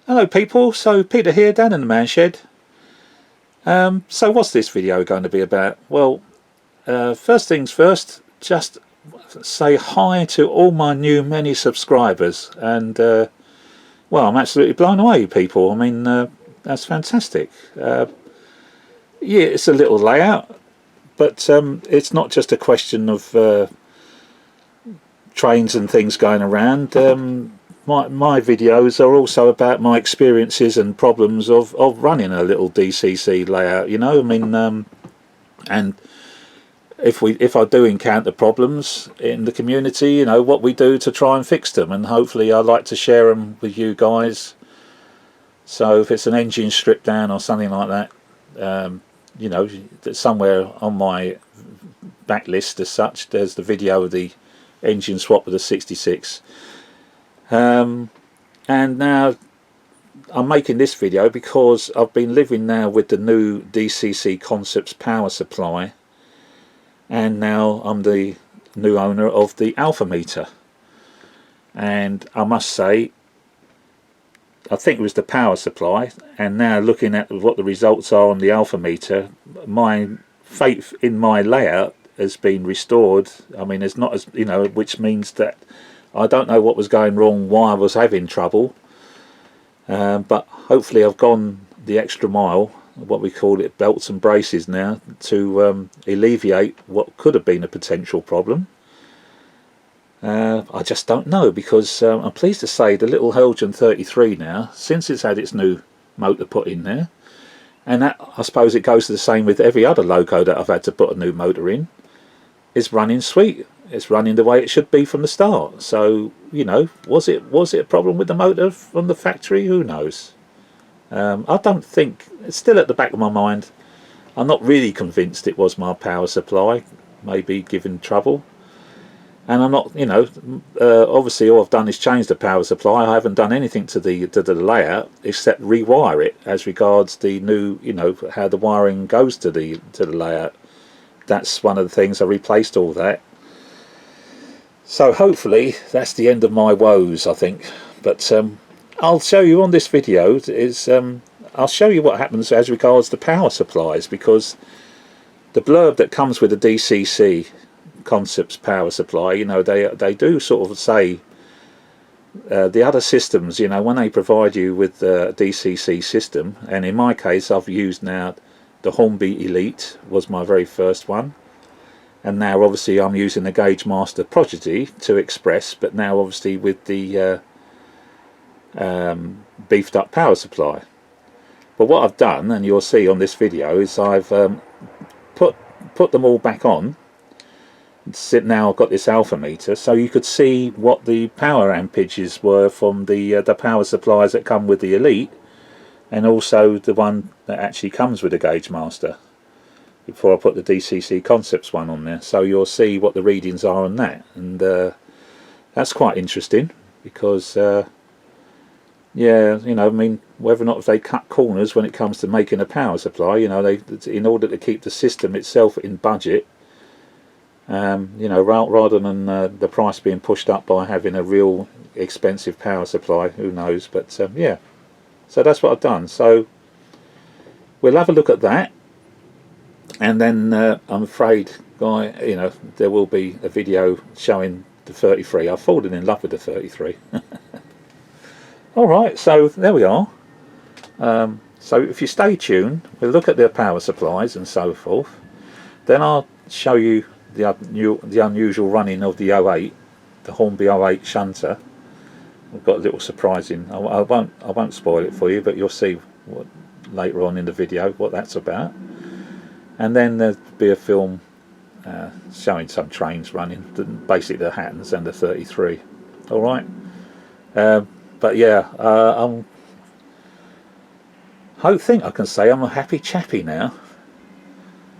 Hello people, so Peter here down in the man shed. So what's this video going to be about? Well, first things first, just say hi to all my new many subscribers, and well, I'm absolutely blown away, people. I mean, that's fantastic. Yeah, it's a little layout, but it's not just a question of trains and things going around. My videos are also about my experiences and problems of running a little DCC layout, you know. I mean, and if I do encounter problems in the community, you know, what we do to try and fix them, and hopefully I like to share them with you guys. So if it's an engine stripped down or something like that, you know, somewhere on my backlist as such, there's the video of the engine swap with the 66. And now I'm making this video because I've been living now with the new DCC Concepts power supply, and now I'm the new owner of the alpha meter. And I must say, I think it was the power supply, and now looking at what the results are on the alpha meter, my faith in my layout has been restored. I mean, it's not as, you know, which means that I don't know what was going wrong, why I was having trouble, but hopefully I've gone the extra mile, what we call it, belts and braces now, to alleviate what could have been a potential problem. I just don't know, because I'm pleased to say the little Helgen 33 now, since it's had its new motor put in there, and that, I suppose it goes the same with every other loco that I've had to put a new motor in, is running sweet. It's running the way it should be from the start. So, you know, was it a problem with the motor from the factory? Who knows? I don't think, it's still at the back of my mind. I'm not really convinced it was my power supply maybe giving trouble. And I'm not, you know, obviously all I've done is change the power supply. I haven't done anything to the layout except rewire it as regards the new, you know, how the wiring goes to the layout. That's one of the things. I replaced all that. So hopefully that's the end of my woes, I think. But I'll show you on this video is I'll show you what happens as regards the power supplies, because the blurb that comes with the DCC Concepts power supply, you know, they do sort of say the other systems, you know, when they provide you with the DCC system, and in my case I've used now the Hornby Elite was my very first one. And now obviously I'm using the Gauge Master Prodigy to express, but now obviously with the beefed up power supply. But what I've done, and you'll see on this video, is I've put them all back on. Now I've got this alpha meter, so you could see what the power ampages were from the power supplies that come with the Elite, and also the one that actually comes with the Gauge Master, before I put the DCC Concepts one on there. So you'll see what the readings are on that, and that's quite interesting, because yeah, you know, I mean, whether or not if they cut corners when it comes to making a power supply, you know, they, in order to keep the system itself in budget, you know, rather than the price being pushed up by having a real expensive power supply, who knows. But yeah, so that's what I've done. So we'll have a look at that. And then I'm afraid, you know, there will be a video showing the 33. I've fallen in love with the 33. Alright, so there we are. So if you stay tuned, we'll look at the power supplies and so forth. Then I'll show you the unusual running of the 08, the Hornby 08 shunter. We've got a little surprise in. I won't spoil it for you, but you'll see what, later on in the video, what that's about. And then there'll be a film showing some trains running, basically the Hattons and the 33. Alright, but yeah, I think I can say I'm a happy chappy now,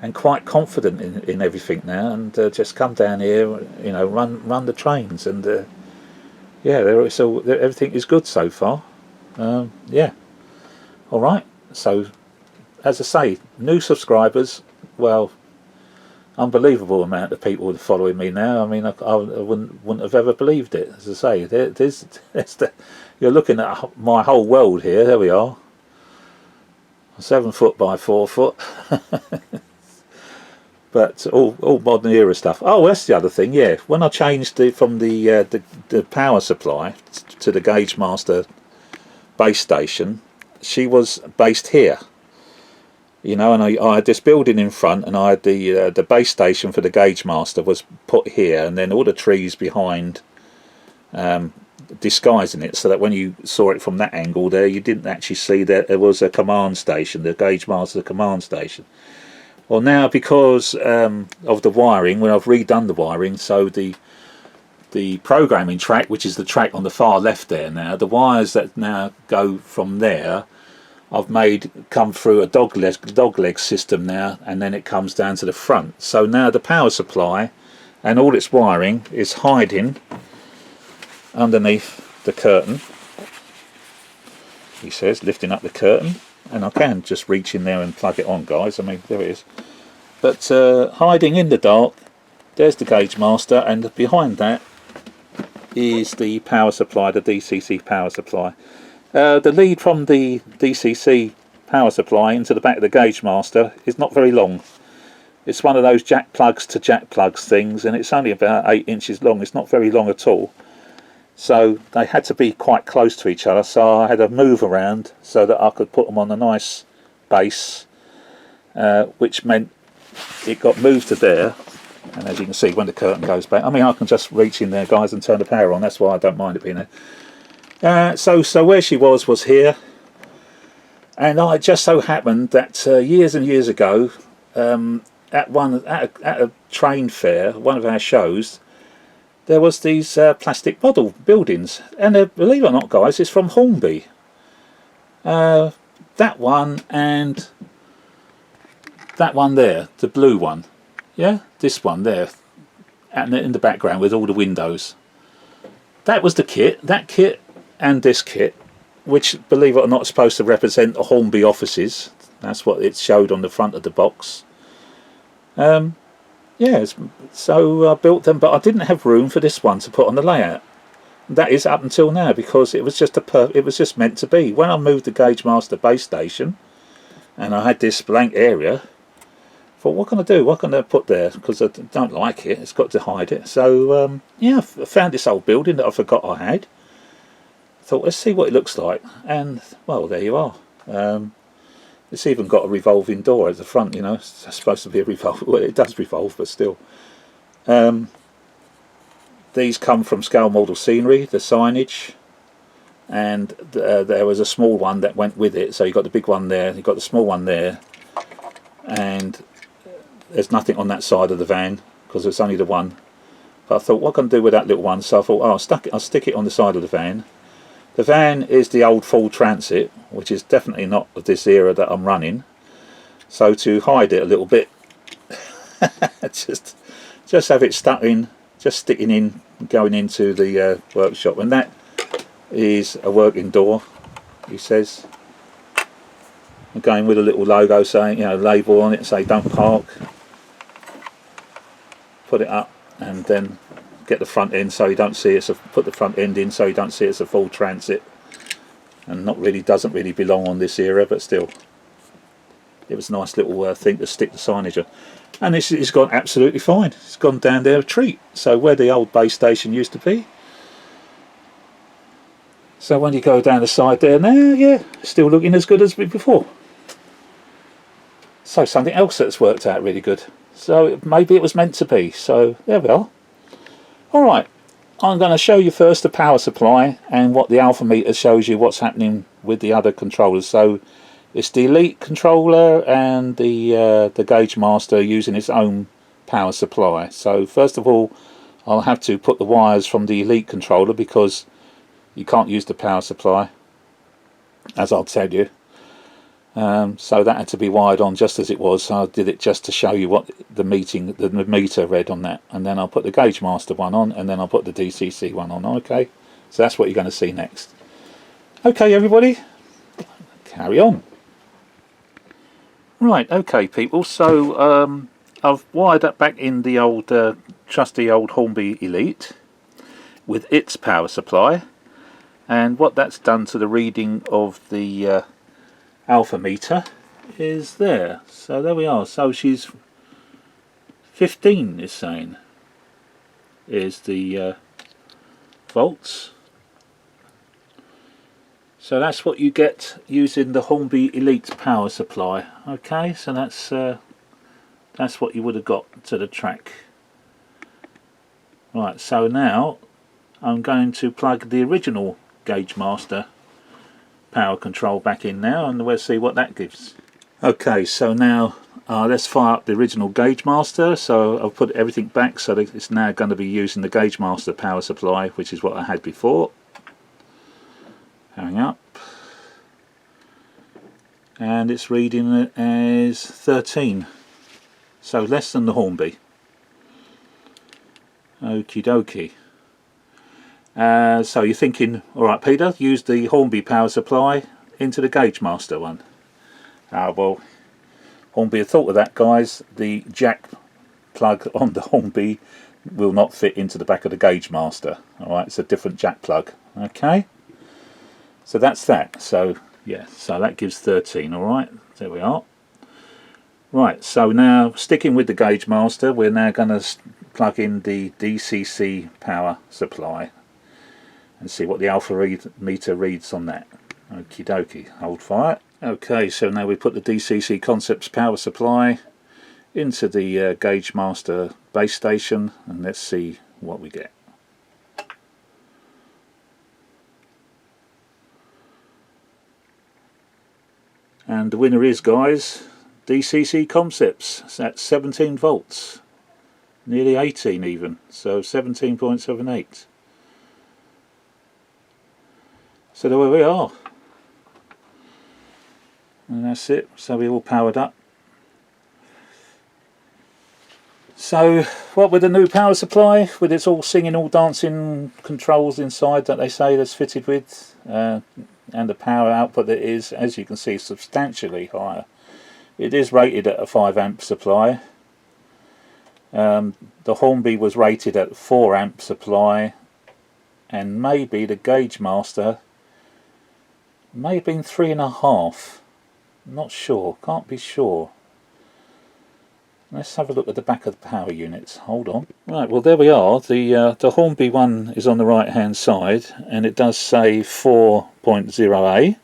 and quite confident in everything now, and just come down here, you know, run the trains, and yeah, so everything is good so far. Yeah, alright, so as I say, new subscribers, well, unbelievable amount of people following me now. I mean, I wouldn't have ever believed it. As I say, there's You're looking at my whole world here. There we are. 7 foot by 4 foot. But all modern era stuff. Oh, that's the other thing. Yeah, when I changed from the power supply to the Gauge Master base station, she was based here. You know, and I had this building in front, and I had the base station for the Gauge Master was put here, and then all the trees behind, disguising it, so that when you saw it from that angle there, you didn't actually see that there was a command station, the Gauge Master command station. Well, now because of the wiring, when I've redone the wiring, so the programming track, which is the track on the far left there now, the wires that now go from there, I've made come through a dog leg system now, and then it comes down to the front. So now the power supply and all its wiring is hiding underneath the curtain. He says, lifting up the curtain, and I can just reach in there and plug it on, guys. I mean, there it is. But hiding in the dark, there's the Gauge Master, and behind that is the power supply, the DCC power supply. The lead from the DCC power supply into the back of the Gauge Master is not very long. It's one of those jack plugs to jack plugs things, and it's only about 8 inches long. It's not very long at all. So they had to be quite close to each other, so I had to move around so that I could put them on a nice base, which meant it got moved to there. And as you can see, when the curtain goes back, I mean, I can just reach in there, guys, and turn the power on. That's why I don't mind it being there. So where she was here, and it just so happened that years and years ago, at a train fair, one of our shows, there was these plastic model buildings, and believe it or not, guys, it's from Hornby. That one and that one there, the blue one, yeah, this one there, and in the background with all the windows. That was the kit. That kit and this kit, which, believe it or not, is supposed to represent the Hornby offices. That's what it showed on the front of the box. Yeah, so I built them, but I didn't have room for this one to put on the layout. That is up until now, because it was just it was just meant to be. When I moved the Gauge Master base station, and I had this blank area, I thought, what can I do? What can I put there? Because I don't like it. It's got to hide it. So yeah, I found this old building that I forgot I had. Thought, let's see what it looks like, and well, there you are. It's even got a revolving door at the front, you know. It's supposed to be a revolve. Well, it does revolve, but still. These come from Scale Model Scenery, the signage, and there was a small one that went with it. So you got the big one there, you got the small one there, and there's nothing on that side of the van because it's only the one. But I thought, what can I do with that little one? So I thought, oh, I'll stick it on the side of the van. The van is the old full transit, which is definitely not of this era that I'm running. So to hide it a little bit, just have it stuck in, just sticking in, going into the workshop. And that is a working door, he says. Again, with a little logo saying, you know, label on it, say don't park. Put it up, and then get the front end so you don't see it's put the front end in so you don't see it's a full transit, and doesn't really belong on this era, but still it was a nice little thing to stick the signage on. And it's gone absolutely fine. It's gone down there a treat. So where the old base station used to be, so when you go down the side there now, yeah, still looking as good as before. So something else that's worked out really good. So maybe it was meant to be. So there we are. Alright, I'm going to show you first the power supply and what the alpha meter shows you what's happening with the other controllers. So it's the Elite controller and the Gauge Master using its own power supply. So first of all, I'll have to put the wires from the Elite controller, because you can't use the power supply, as I'll tell you. So that had to be wired on just as it was. So I did it just to show you what the meter read on that, and then I'll put the Gauge Master one on, and then I'll put the DCC one on. Okay, so that's what you're going to see next. Okay, everybody, carry on. Right, okay, people. So I've wired that back in the old trusty old Hornby Elite with its power supply, and what that's done to the reading of the alpha meter is there. So there we are. So she's 15 is saying is the volts. So that's what you get using the Hornby Elite power supply. Okay, so that's what you would have got to the track. Right, so now I'm going to plug the original Gauge Master power control back in now, and we'll see what that gives. Okay, so now let's fire up the original Gauge Master. So I've put everything back so that it's now going to be using the Gauge Master power supply, which is what I had before. Hang up, and it's reading it as 13, so less than the Hornby. Okie dokie. So you're thinking, alright Peter, use the Hornby power supply into the Gauge Master one. Well, Hornby had thought of that, guys. The jack plug on the Hornby will not fit into the back of the Gauge Master. Alright, it's a different jack plug. Okay, so that's that. So yeah, so that gives 13. Alright, there we are. Right, so now sticking with the Gauge Master, we're now going to plug in the DCC power supply and see what the alpha meter reads on that. Okie dokie, hold fire. Okay, so now we put the DCC Concepts power supply into the Gauge Master base station, and let's see what we get. And the winner is, guys, DCC Concepts at 17 volts, nearly 18 even, so 17.78. So there we are, and that's it. So we're all powered up. So what with the new power supply, with its all singing, all dancing controls inside that they say that's fitted with, and the power output that is, as you can see, substantially higher. It is rated at a 5 amp supply. The Hornby was rated at 4 amp supply, and maybe the Gauge Master may have been 3.5. Not sure, can't be sure. Let's have a look at the back of the power units. Hold on. Right, well there we are. The Hornby one is on the right hand side, and it does say 4.0A,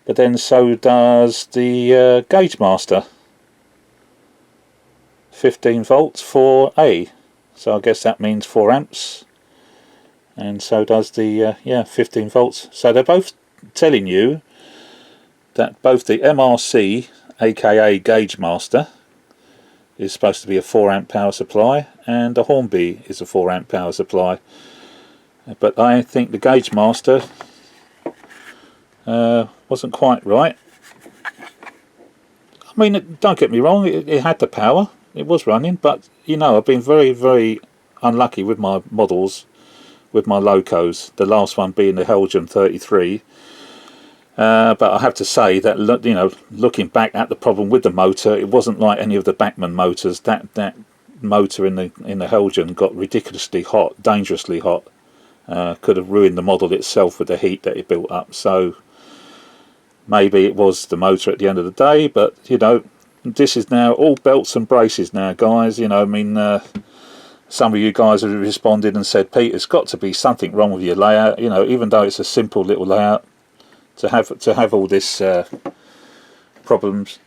but then so does the Gauge Master. 15 volts 4A, so I guess that means 4 amps, and so does the 15 volts. So they're both telling you that both the MRC, aka Gauge Master, is supposed to be a 4 amp power supply, and the Hornby is a 4 amp power supply. But I think the Gauge Master wasn't quite right. I mean, don't get me wrong, it had the power, it was running, but you know, I've been very, very unlucky with my models, with my locos, the last one being the Helgen 33. But I have to say that, you know, looking back at the problem with the motor, it wasn't like any of the Bachmann motors. That motor in the Helgen got ridiculously hot, dangerously hot. Could have ruined the model itself with the heat that it built up. So maybe it was the motor at the end of the day, but you know, this is now all belts and braces now, guys. You know, I mean, some of you guys have responded and said, Pete, there's got to be something wrong with your layout. You know, even though it's a simple little layout, to have all this problems,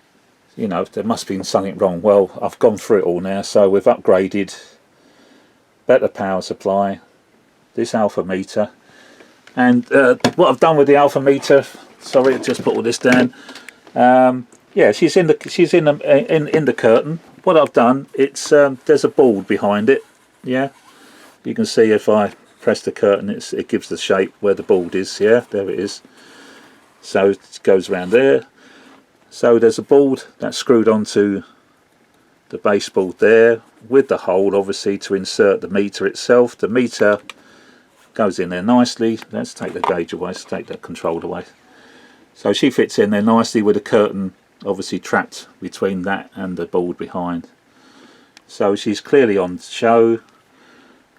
you know, there must be something wrong. Well, I've gone through it all now, so we've upgraded, better power supply, this alpha meter, and what I've done with the alpha meter. Sorry, I just put all this down. Yeah, she's in the curtain. What I've done, it's there's a board behind it. Yeah, you can see if I press the curtain, it gives the shape where the board is. Yeah, there it is. So it goes around there. So there's a board that's screwed onto the baseboard there, with the hole obviously to insert the meter itself. The meter goes in there nicely. Let's take the gauge away, let's take the control away. So she fits in there nicely with a curtain obviously trapped between that and the board behind. So she's clearly on show,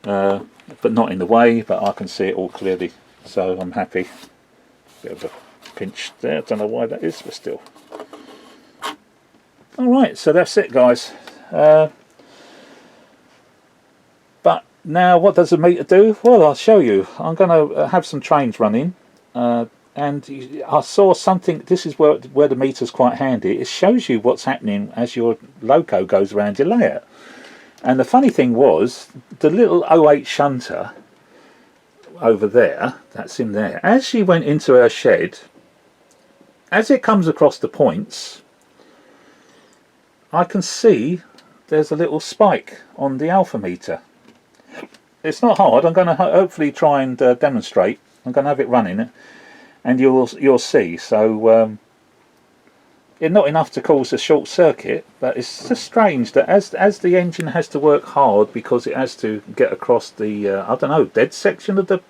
but not in the way, but I can see it all clearly so I'm happy. Bit of a pinch there, don't know why that is, but still. Alright, so that's it, guys. But now what does the meter do? Well, I'll show you. I'm going to have some trains running, and I saw something. This is where the meter's quite handy. It shows you what's happening as your loco goes around your layout. And the funny thing was, the little 08 shunter over there, that's in there, as she went into her shed, as it comes across the points, I can see there's a little spike on the alpha meter. It's not hard. I'm going to hopefully try and demonstrate. I'm going to have it running, and you'll see. So it's not enough to cause a short circuit, but it's just strange that as the engine has to work hard because it has to get across the I don't know, dead section of the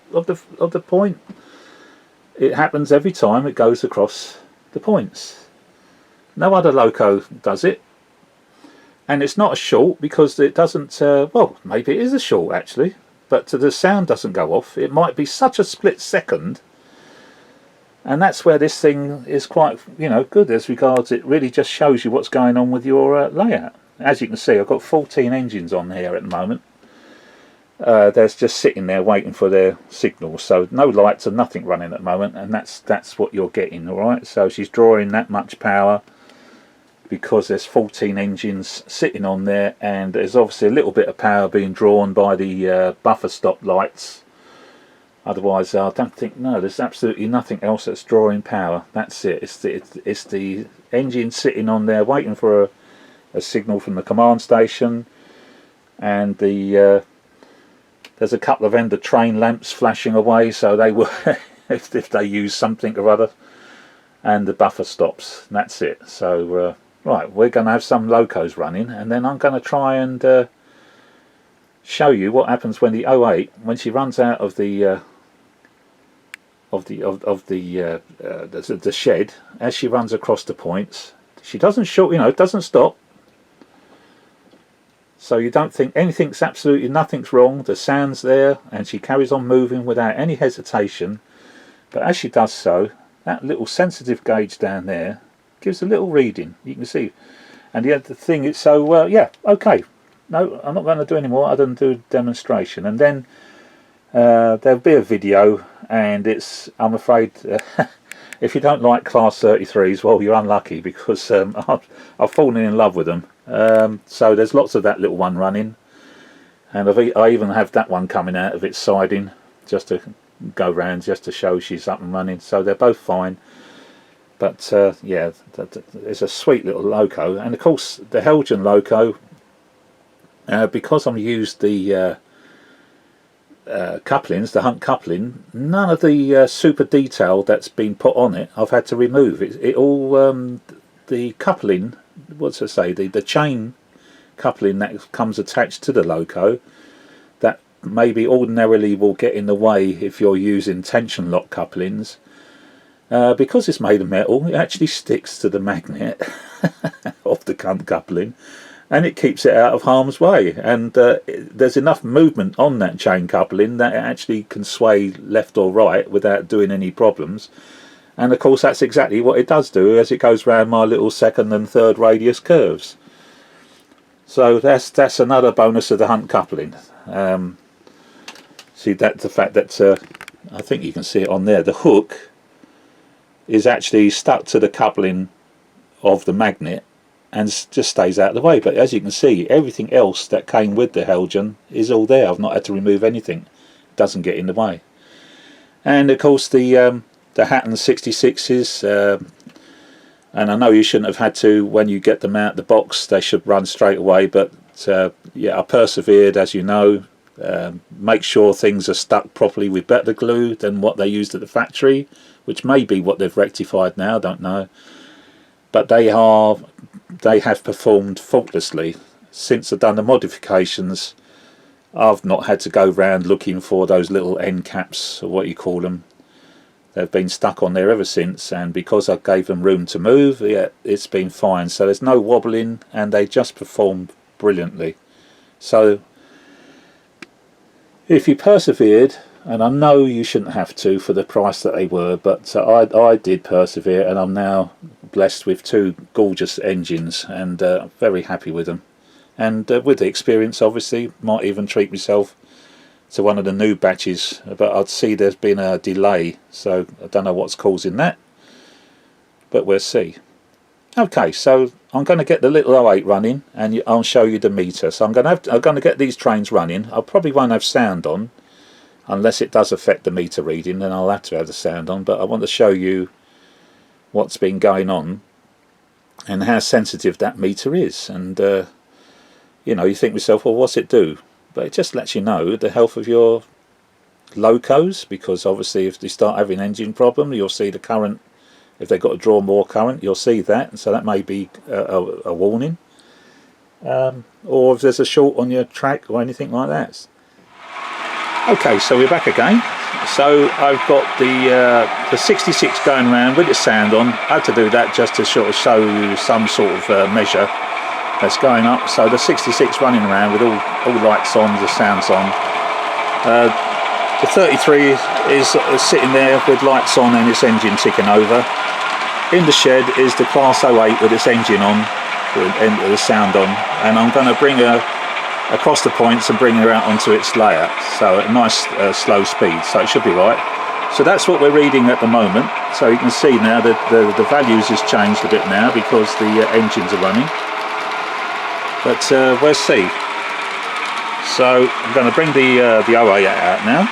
point. It happens every time it goes across the points. No other loco does it. And it's not a short because it doesn't, well, maybe it is a short actually, but the sound doesn't go off. It might be such a split second, and that's where this thing is quite, good as regards it really just shows you what's going on with your layout. As you can see, I've got 14 engines on here at the moment. They're just sitting there waiting for their signals, so no lights and nothing running at the moment, and that's what you're getting, alright? So she's drawing that much power, because there's 14 engines sitting on there, and there's obviously a little bit of power being drawn by the buffer stop lights. Otherwise, I don't think, no, there's absolutely nothing else that's drawing power. That's it. It's the engine sitting on there waiting for a signal from the command station, and there's a couple of end of train lamps flashing away, so they will if they use something or other, and the buffer stops. And that's it. So right, we're going to have some locos running, and then I'm going to try and show you what happens when the 08, when she runs out of the shed, as she runs across the points. She doesn't doesn't stop. So you don't think anything's absolutely nothing's wrong. The sound's there, and she carries on moving without any hesitation. But as she does so, that little sensitive gauge down there gives a little reading. You can see, and the other thing is, so yeah, okay. No, I'm not going to do any more other than do a demonstration, and then there'll be a video. And I'm afraid, if you don't like class 33s, well, you're unlucky, because I've fallen in love with them. So there's lots of that little one running, and I even have that one coming out of its siding just to go round, just to show she's up and running. So they're both fine. But yeah, it's a sweet little loco, and of course the Helgen loco, because I've used the couplings, the Hunt coupling, none of the super detail that's been put on it I've had to remove. It all the coupling, what's I say, the chain coupling that comes attached to the loco, that maybe ordinarily will get in the way if you're using tension lock couplings, because it's made of metal, it actually sticks to the magnet of the Hunt coupling, and it keeps it out of harm's way. And there's enough movement on that chain coupling that it actually can sway left or right without doing any problems. And of course that's exactly what it does do as it goes round my little second and third radius curves. So that's another bonus of the Hunt coupling. See that the fact that I think you can see it on there, the hook is actually stuck to the coupling of the magnet and just stays out of the way. But as you can see, everything else that came with the Helgen is all there. I've not had to remove anything. It doesn't get in the way. And of course the Hatton 66s, and I know you shouldn't have had to, when you get them out the box they should run straight away, but yeah, I persevered, as you know. Make sure things are stuck properly with better glue than what they used at the factory, which may be what they've rectified now, I don't know. But they have performed faultlessly. Since I've done the modifications, I've not had to go round looking for those little end caps, or what you call them. They've been stuck on there ever since, and because I gave them room to move, yeah, it's been fine. So there's no wobbling, and they just perform brilliantly. So if you persevered and I know you shouldn't have to for the price that they were, but I did persevere, and I'm now blessed with two gorgeous engines, and very happy with them. And with the experience, obviously, might even treat myself to one of the new batches, but I'd see there's been a delay, so I don't know what's causing that, but we'll see. Okay, so I'm going to get the little 08 running, and I'll show you the meter. So I'm going to get these trains running. I probably won't have sound on, unless it does affect the meter reading, then I'll have to have the sound on, but I want to show you what's been going on and how sensitive that meter is. And you know, you think to yourself, well, what's it do? But it just lets you know the health of your locos, because obviously if they start having engine problem, you'll see the current. If they've got to draw more current, you'll see that, and so that may be a warning. Or if there's a short on your track or anything like that. Okay, so we're back again. So I've got the 66 going around with its sound on. I had to do that just to sort of show you some sort of measure that's going up. So the 66 running around with all lights on, the sounds on. The 33 is sitting there with lights on and its engine ticking over. In the shed is the Class 08 with its engine on, with the sound on, and I'm going to bring her across the points and bring her out onto its layout, so at a nice slow speed, so it should be right. So that's what we're reading at the moment. So you can see now that the values has changed a bit now because the engines are running, but we'll see. So I'm going to bring the 08 out now.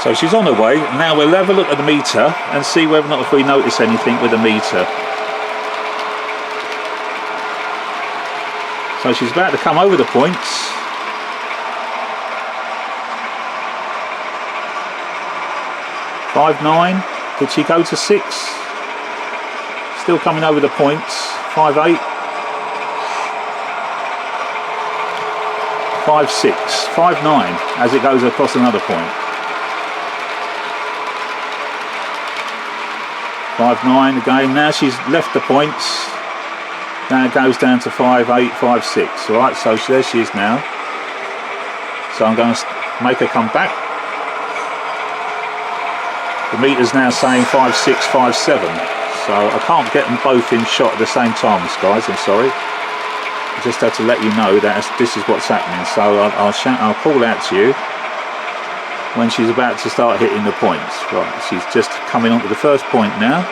So she's on her way. Now we'll have a look at the meter and see whether or not if we notice anything with the meter. So she's about to come over the points. .59. Did she go to 6? Still coming over the points. 5.8. 5.6. 5.9 as it goes across another point. 5.9 again. Now she's left the points. Now it goes down to 5.8, 5.6. Alright, so there she is now. So I'm going to make her come back. The meter's now saying 5.6, 5.7. So I can't get them both in shot at the same time, guys. I'm sorry. I just had to let you know that this is what's happening. So I'll call out to you when she's about to start hitting the points. Right, she's just coming onto the first point now.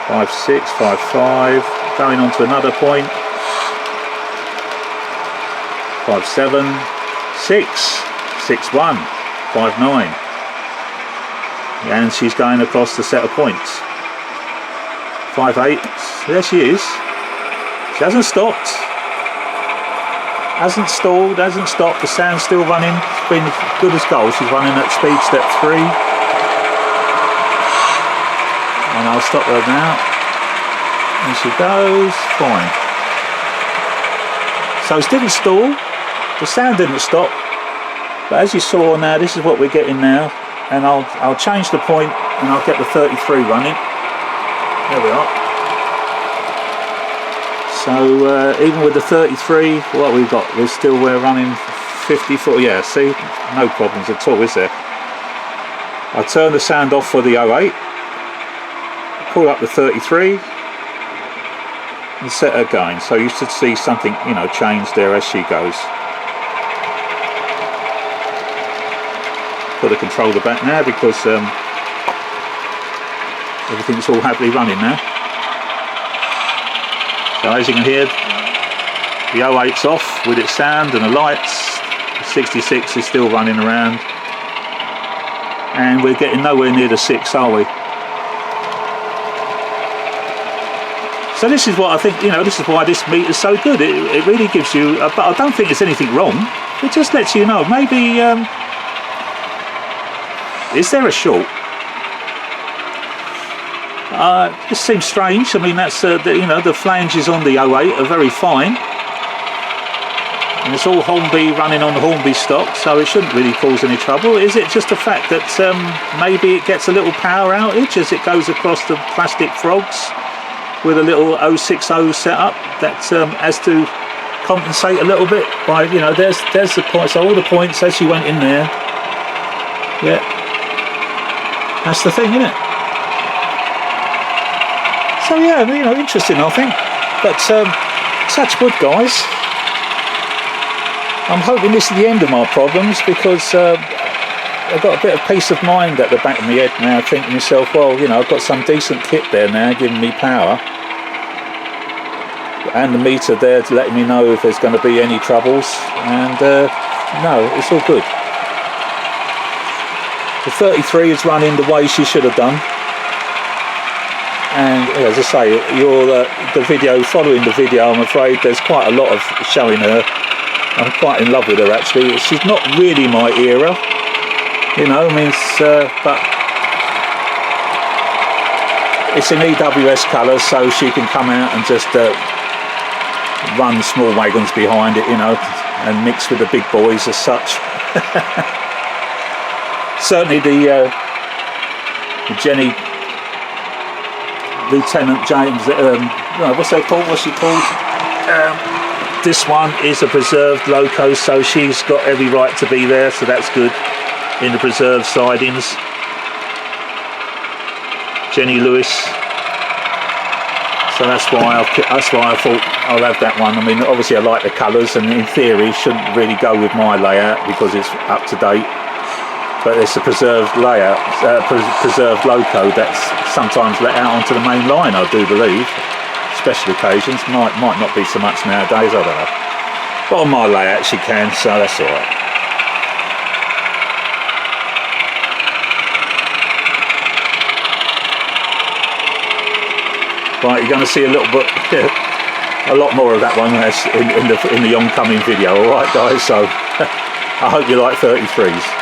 5.6, 5.5, going on to another point. 5.7, 6, 6.1, 5.9. And she's going across the set of points. 5.8, there she is. She hasn't stopped. Hasn't stalled, hasn't stopped, the sound's still running. It's been good as gold. She's running at speed step 3. And I'll stop her now. And she goes, fine. So it didn't stall, the sound didn't stop. But as you saw now, this is what we're getting now. And I'll change the point and I'll get the 33 running. There we are. So even with the 33, what we've got, we're running 54. Yeah, see, no problems at all, is there? I'll turn the sound off for the 08, pull up the 33, and set her going. So you should see something, you know, change there as she goes. Put the controller back now because everything's all happily running now. So as you can hear, the 08's off with its sound and the lights. The 66 is still running around. And we're getting nowhere near the 6, are we? So this is what I think, you know, this is why this meter's so good. It really gives you, but I don't think there's anything wrong. It just lets you know, maybe, is there a short? This seems strange. I mean, that's you know, the flanges on the 08 are very fine. And it's all Hornby running on Hornby stock, so it shouldn't really cause any trouble. Is it just the fact that maybe it gets a little power outage as it goes across the plastic frogs with a little 060 setup that has to compensate a little bit by, you know, there's the point. So all the points as she went in there. Yeah, that's the thing, isn't it? So yeah, you know, interesting, I think. But touch wood, guys. I'm hoping this is the end of my problems, because I've got a bit of peace of mind at the back of my head now, thinking to myself, well, you know, I've got some decent kit there now giving me power, and the meter there to letting me know if there's going to be any troubles, and no, it's all good. The 33 is running the way she should have done, and as I say, the video, following the video, I'm afraid there's quite a lot of showing her. I'm quite in love with her, actually. She's not really my era, you know, I mean, but it's in EWS colours, so she can come out and just run small wagons behind it, you know, and mix with the big boys as such. Certainly the Jenny, Lieutenant James, what's that called? What's she called? This one is a preserved loco, so she's got every right to be there, so that's good, in the preserved sidings. Jenny Lewis. So that's why I thought I'll have that one. I mean, obviously I like the colours, and in theory shouldn't really go with my layout because it's up to date. But it's a preserved layout, preserved loco that's sometimes let out onto the main line, I do believe. Special occasions, might not be so much nowadays, I don't know. But on my layout she can, so that's alright. Right, you're going to see a little bit, a lot more of that one in the oncoming video. Alright guys, so I hope you like 33s.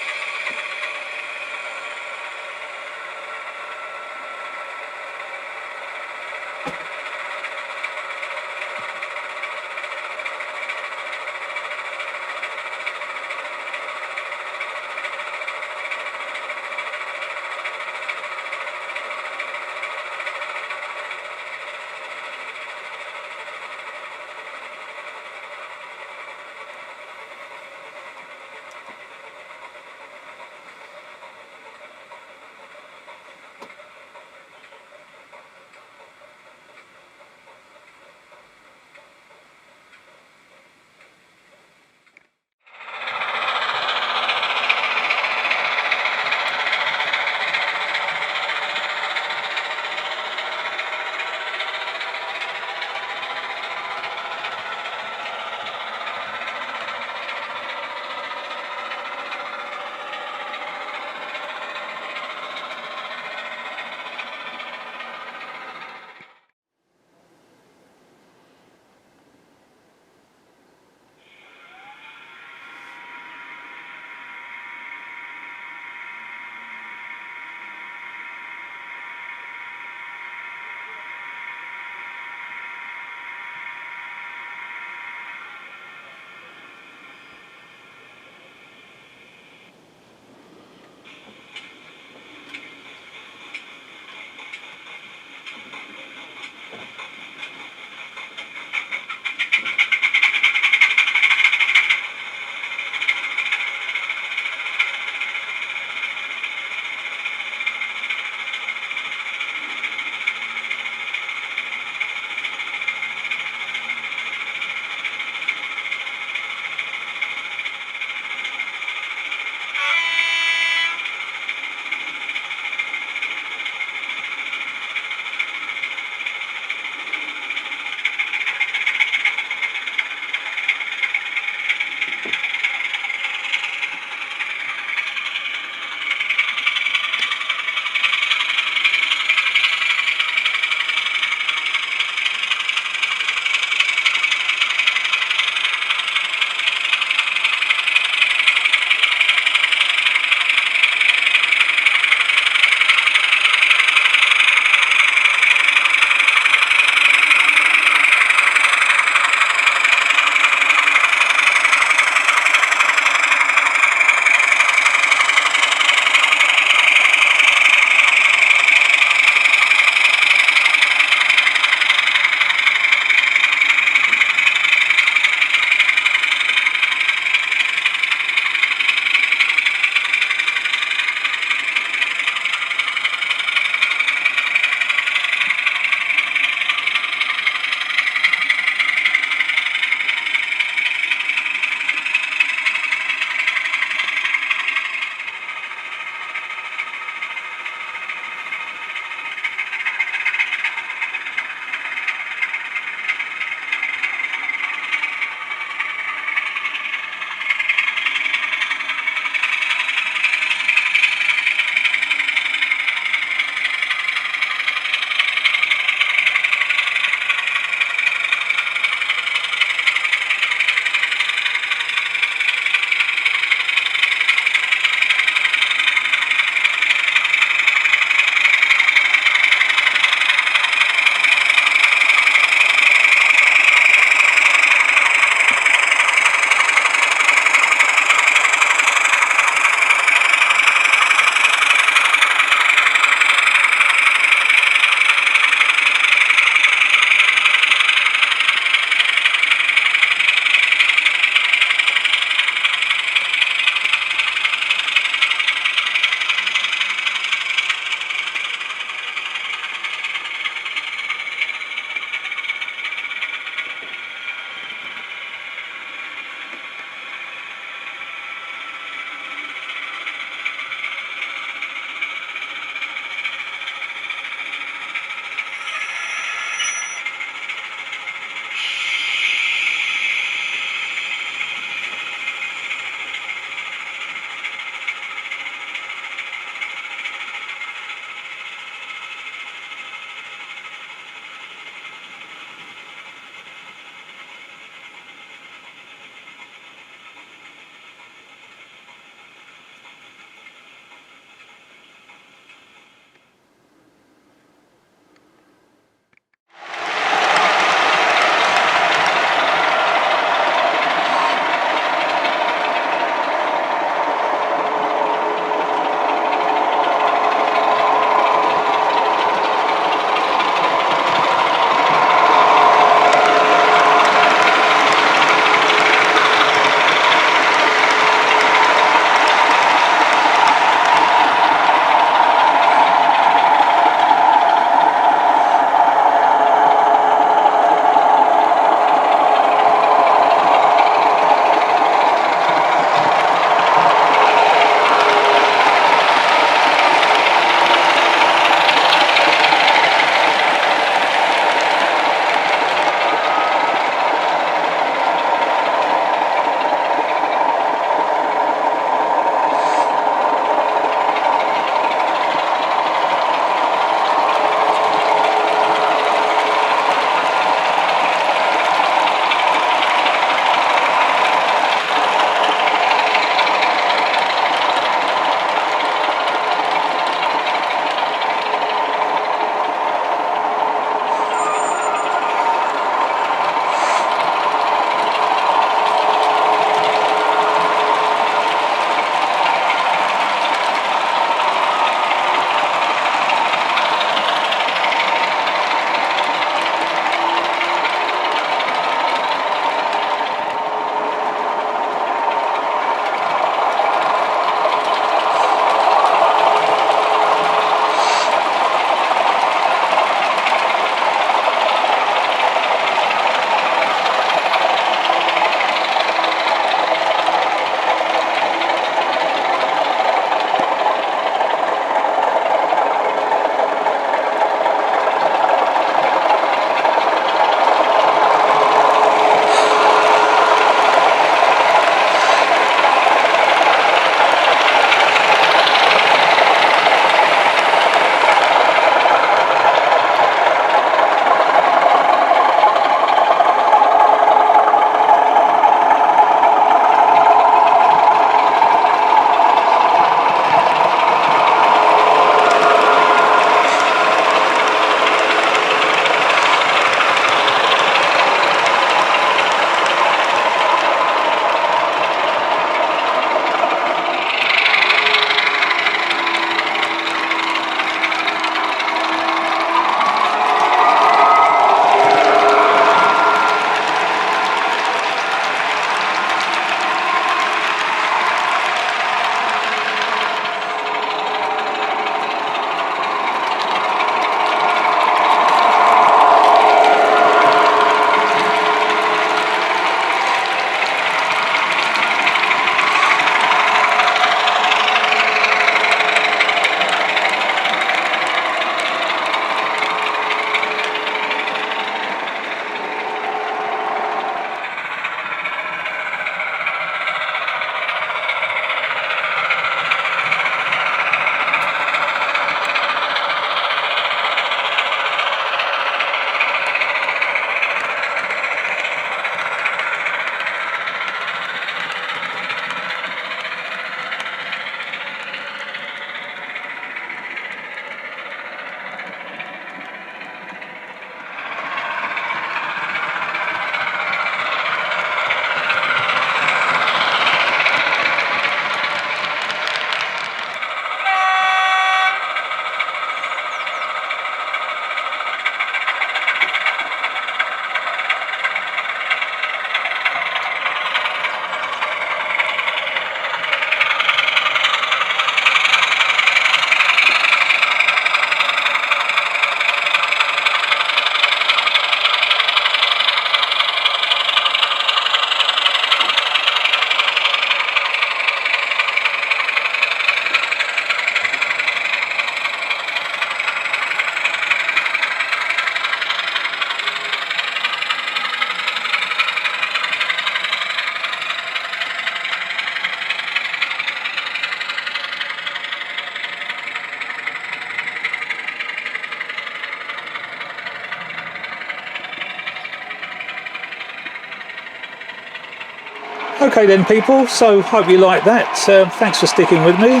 Okay then, people, so hope you like that. Thanks for sticking with me.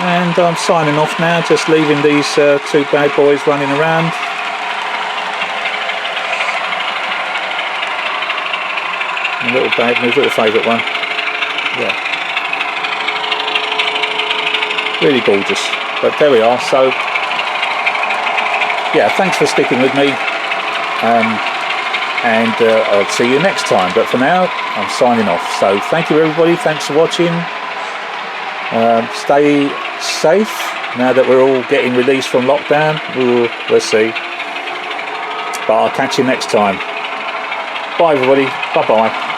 And I'm signing off now, just leaving these two bad boys running around. A little bad move, little favourite one. Yeah. Really gorgeous. But there we are. So, yeah, thanks for sticking with me. And I'll see you next time. But for now, I'm signing off. So thank you everybody. Thanks for watching. Stay safe now that we're all getting released from lockdown. Let's see. But I'll catch you next time. Bye everybody. Bye bye.